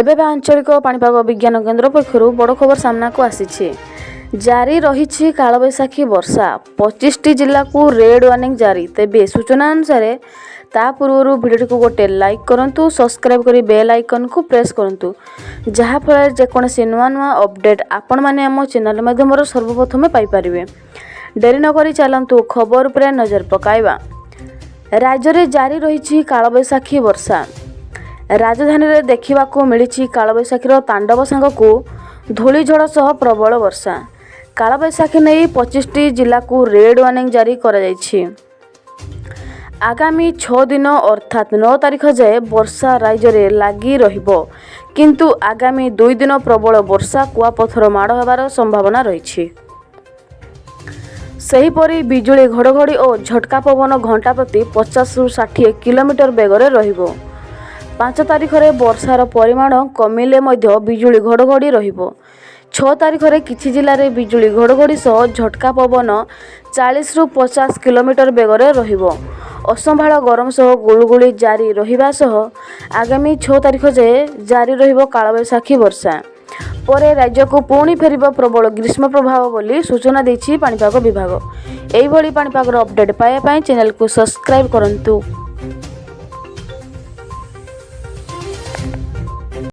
एबे आंचलिक पाणीपाग विज्ञान केन्द्र पक्षर बड़ खबर सामना को आसी जारी रही कालबैशाखी वर्षा 25टी जिला को रेड वार्निंग जारी। तेबे सूचना अनुसार ता पूर्व वीडियो को गोटे लाइक करूँ, सब्सक्राइब करी बेल आइकन को प्रेस करूँ, जहाँफल जेकोसी नुआ नुआ अपडेट आपण मैंने आम चैनल माध्यम सर्वप्रथमे पाइपर। डेरी नक चलतु खबर पर नजर पकाइबा। राज्य में जारी रही कालबैशाखी वर्षा। राजधानी में देखा मिली कालबैशाखीर तांडव सांग को धूलीझड़ सह प्रबल वर्षा। कालबैशाखी नहीं 25टी जिला को रेड वार्निंग जारी कर आगामी 6 दिन अर्थात 9 तारीख जाए वर्षा राज्य में लगी रहिबो, किंतु आगामी 2 दिन प्रबल वर्षा कुआपथर माड़ होबार संभावना रही। सेहीपरि बिजुली घड़घड़ी और झटका पवन घंटा प्रति 50 ରୁ 60 किलोमीटर बेगरे रहिबो। 5 तारीख में वर्षार परिमाण कमिले मध्य बिजुली घड़घड़ी रहिबो। 6 तारीख में किछि जिले में बिजुली घड़घड़ी सह झटका पवन 40 ରୁ 50 किलोमीटर बेगरे रहिबो। असंभाल गरम सह गुलुगुली जारी रहिबा सह आगामी 6 तारीख जाए जारी रहिबो कालबैशाखी वर्षा। परे राज्य को पुणी फेरिबो प्रबल ग्रीष्म प्रभाव बोली सूचना देछि पाणीपाग विभाग। एही भली पाणीपागर अपडेट पाइबा पई चैनल को सब्सक्राइब करंतु।